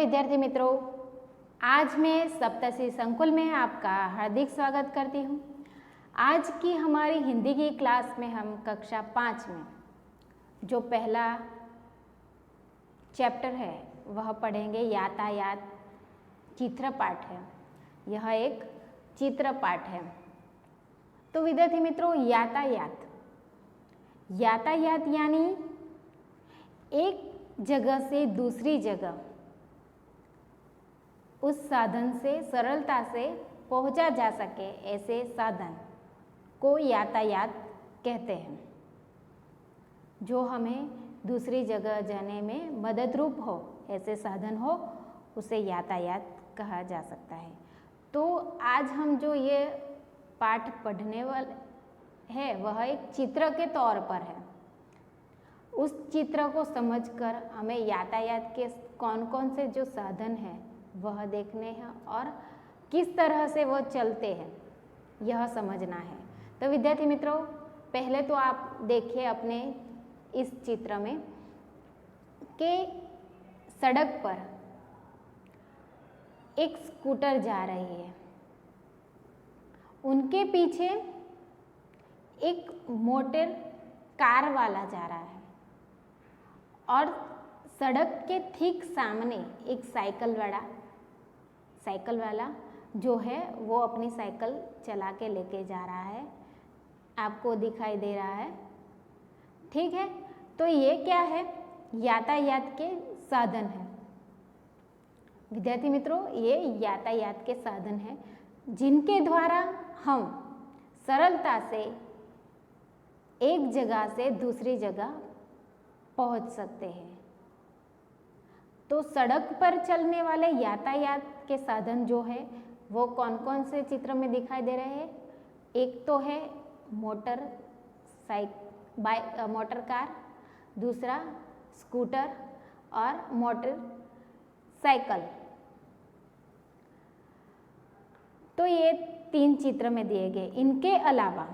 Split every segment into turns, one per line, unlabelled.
विद्यार्थी मित्रों, आज मैं सप्तऋषि संकुल में आपका हार्दिक स्वागत करती हूँ। आज की हमारी हिंदी की क्लास में हम कक्षा 5 में जो पहला चैप्टर है वह पढ़ेंगे। यातायात चित्र पाठ है, यह एक चित्र पाठ है। तो विद्यार्थी मित्रों, यातायात यानी एक जगह से दूसरी जगह उस साधन से सरलता से पहुंचा जा सके, ऐसे साधन को यातायात कहते हैं। जो हमें दूसरी जगह जाने में मदद रूप हो, ऐसे साधन हो, उसे यातायात कहा जा सकता है। तो आज हम जो ये पाठ पढ़ने वाले हैं वह एक चित्र के तौर पर है। उस चित्र को समझकर हमें यातायात के कौन कौन से जो साधन हैं वह देखने हैं और किस तरह से वो चलते हैं यह समझना है। तो विद्यार्थी मित्रों, पहले तो आप देखिए अपने इस चित्र में कि सड़क पर एक स्कूटर जा रही है, उनके पीछे एक मोटर कार वाला जा रहा है और सड़क के ठीक सामने एक साइकिल वाला जो है वो अपनी साइकिल चला के लेके जा रहा है, आपको दिखाई दे रहा है। ठीक है, तो ये क्या है? यातायात के साधन है। विद्यार्थी मित्रों, ये यातायात के साधन है जिनके द्वारा हम सरलता से एक जगह से दूसरी जगह पहुंच सकते हैं। तो सड़क पर चलने वाले यातायात के साधन जो है वो कौन कौन से चित्र में दिखाई दे रहे हैं? एक तो है मोटर कार, दूसरा स्कूटर और मोटर साइकिल। तो ये 3 चित्र में दिए गए। इनके अलावा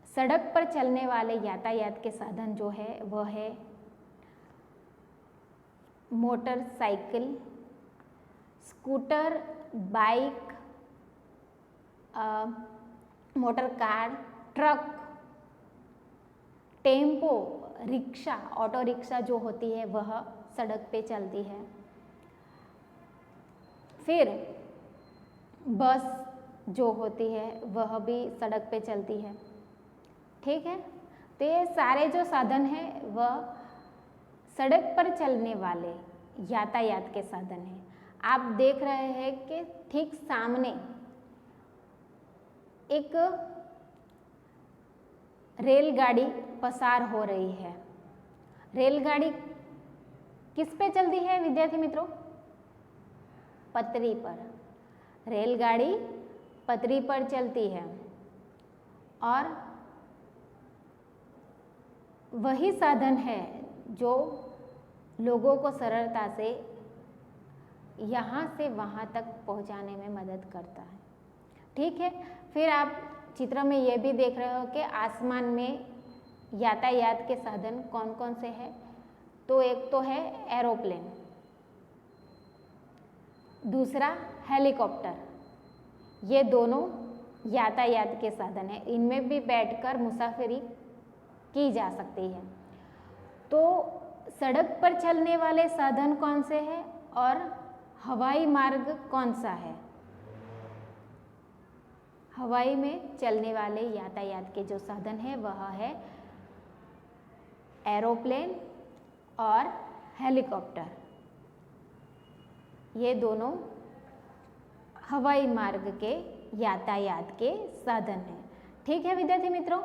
सड़क पर चलने वाले यातायात के साधन जो है वह है motorcycle, scooter, bike, motor car, truck, tempo, rickshaw, auto rickshaw जो होती है वह सड़क पे चलती है। फिर बस जो होती है वह भी सड़क पे चलती है। ठीक है, तो ये सारे जो साधन हैं वह सड़क पर चलने वाले यातायात के साधन हैं। आप देख रहे हैं कि ठीक सामने एक रेलगाड़ी पसार हो रही है। रेलगाड़ी किस पे चलती है विद्यार्थी मित्रों? पटरी पर। रेलगाड़ी पटरी पर चलती है और वही साधन है जो लोगों को सरलता से यहाँ से वहाँ तक पहुँचाने में मदद करता है। ठीक है, फिर आप चित्र में ये भी देख रहे हो कि आसमान में यातायात के साधन कौन कौन से हैं। तो एक तो है एरोप्लेन, दूसरा हेलीकॉप्टर। ये दोनों यातायात के साधन हैं। इनमें भी बैठकर मुसाफिरी की जा सकती है। तो सड़क पर चलने वाले साधन कौन से हैं और हवाई मार्ग कौन सा है? हवाई में चलने वाले यातायात के जो साधन है वह है एरोप्लेन और हेलीकॉप्टर। ये दोनों हवाई मार्ग के यातायात के साधन हैं। ठीक है विद्यार्थी मित्रों,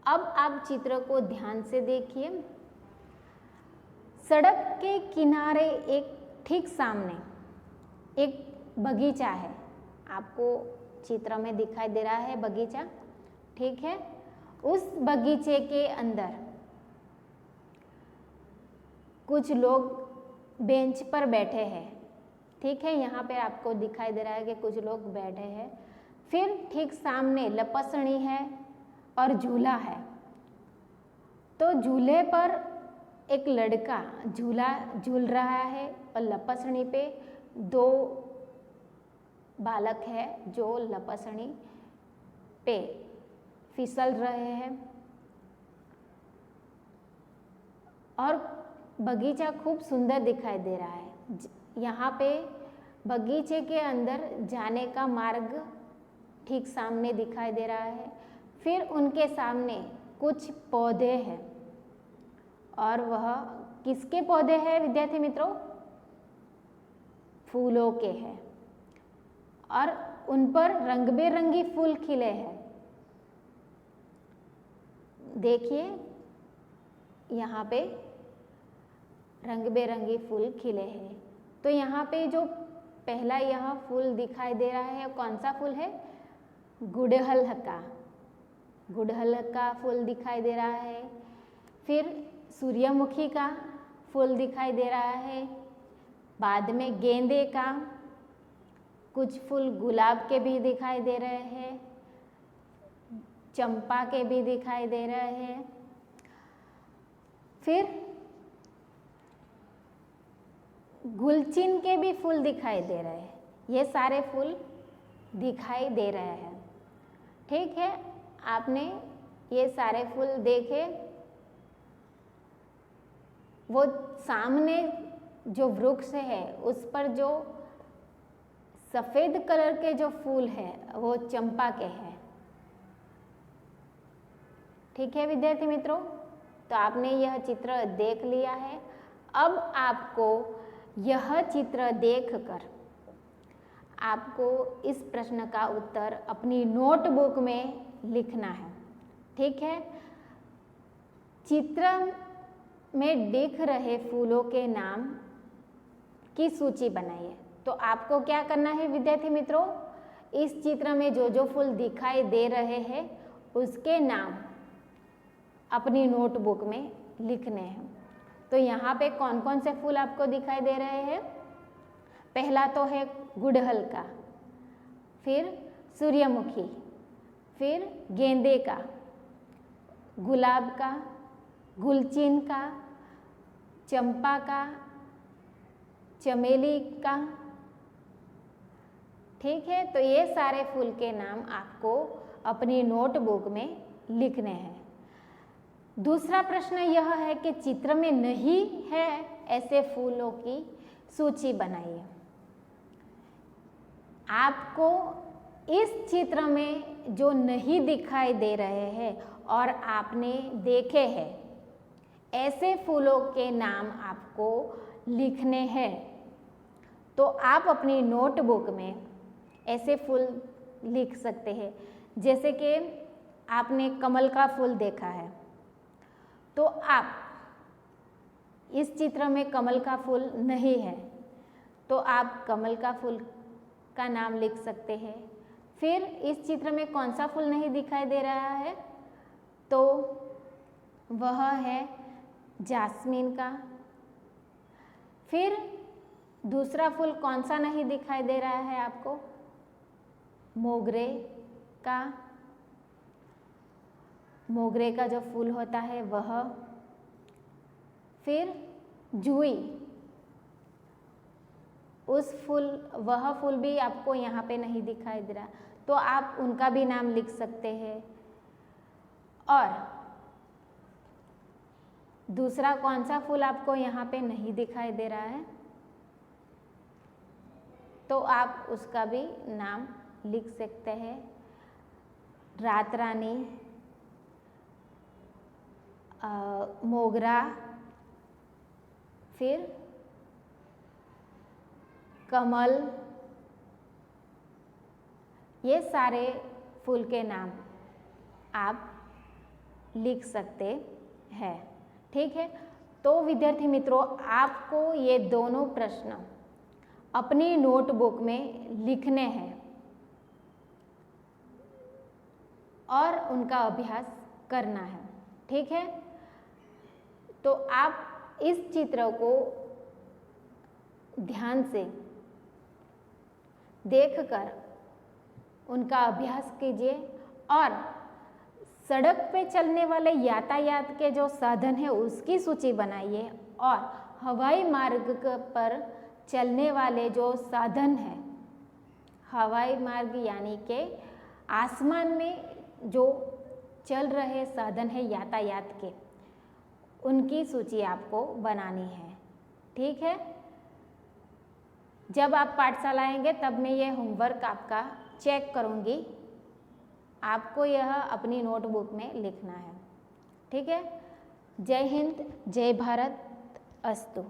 अब आप चित्र को ध्यान से देखिए। सड़क के किनारे एक ठीक सामने एक बगीचा है। आपको चित्र में दिखाई दे रहा है बगीचा। ठीक है, उस बगीचे के अंदर कुछ लोग बेंच पर बैठे हैं। ठीक है, यहाँ पे आपको दिखाई दे रहा है कि कुछ लोग बैठे हैं। फिर ठीक सामने लपसणी है और झूला है। तो झूले पर एक लड़का झूला झूल रहा है और लपसणी पे दो बालक है जो लपसणी पे फिसल रहे हैं और बगीचा खूब सुंदर दिखाई दे रहा है। यहाँ पे बगीचे के अंदर जाने का मार्ग ठीक सामने दिखाई दे रहा है। फिर उनके सामने कुछ पौधे हैं और वह किसके पौधे हैं विद्यार्थी मित्रों? फूलों के हैं और उन पर रंग बिरंगी फूल खिले हैं। देखिए यहाँ पे रंग बिरंगी फूल खिले हैं। तो यहाँ पे जो पहला यह फूल दिखाई दे रहा है कौन सा फूल है? गुड़हल का। गुड़हल का फूल दिखाई दे रहा है। फिर सूर्यमुखी का फूल दिखाई दे रहा है। बाद में गेंदे का, कुछ फूल गुलाब के भी दिखाई दे रहे हैं, चंपा के भी दिखाई दे रहे हैं। फिर गुलचिन के भी फूल दिखाई दे रहे हैं। ये सारे फूल दिखाई दे रहे हैं। ठीक है, आपने ये सारे फूल देखे। वो सामने जो वृक्ष है उस पर जो सफेद कलर के जो फूल है वो चंपा के हैं। ठीक है विद्यार्थी मित्रों, तो आपने यह चित्र देख लिया है। अब आपको यह चित्र देखकर आपको इस प्रश्न का उत्तर अपनी नोटबुक में लिखना है। ठीक है, चित्र में दिख रहे फूलों के नाम की सूची बनाइए। तो आपको क्या करना है विद्यार्थी मित्रों? इस चित्र में जो जो फूल दिखाई दे रहे हैं उसके नाम अपनी नोटबुक में लिखने हैं। तो यहाँ पे कौन कौन से फूल आपको दिखाई दे रहे हैं? पहला तो है गुड़हल का, फिर सूर्यमुखी, फिर गेंदे का, गुलाब का, गुलचिन का, चंपा का, चमेली का। ठीक है, तो ये सारे फूल के नाम आपको अपनी नोटबुक में लिखने हैं। दूसरा प्रश्न यह है कि चित्र में नहीं है ऐसे फूलों की सूची बनाइए। आपको इस चित्र में जो नहीं दिखाई दे रहे हैं और आपने देखे हैं ऐसे फूलों के नाम आपको लिखने हैं। तो आप अपनी नोटबुक में ऐसे फूल लिख सकते हैं। जैसे कि आपने कमल का फूल देखा है, तो आप इस चित्र में कमल का फूल नहीं है तो आप कमल का फूल का नाम लिख सकते हैं। फिर इस चित्र में कौन सा फूल नहीं दिखाई दे रहा है? तो वह है जास्मीन का। फिर दूसरा फूल कौन सा नहीं दिखाई दे रहा है आपको? मोगरे का। मोगरे का जो फूल होता है वह। फिर जूही, वह फूल भी आपको यहाँ पे नहीं दिखाई दे रहा, तो आप उनका भी नाम लिख सकते हैं। और दूसरा कौन सा फूल आपको यहाँ पे नहीं दिखाई दे रहा है, तो आप उसका भी नाम लिख सकते हैं। रात रानी, मोगरा, फिर कमल, ये सारे फूल के नाम आप लिख सकते हैं। ठीक है, तो विद्यार्थी मित्रों, आपको ये दोनों प्रश्न अपनी नोटबुक में लिखने हैं और उनका अभ्यास करना है। ठीक है, तो आप इस चित्र को ध्यान से देखकर उनका अभ्यास कीजिए और सड़क पे चलने वाले यातायात के जो साधन है उसकी सूची बनाइए और हवाई मार्ग पर चलने वाले जो साधन है, हवाई मार्ग यानी कि आसमान में जो चल रहे साधन है यातायात के, उनकी सूची आपको बनानी है। ठीक है, जब आप पाठशाला आएंगे तब मैं ये होमवर्क आपका चेक करूँगी, आपको यह अपनी नोटबुक में लिखना है। ठीक है, जय हिंद, जय भारत, अस्तु।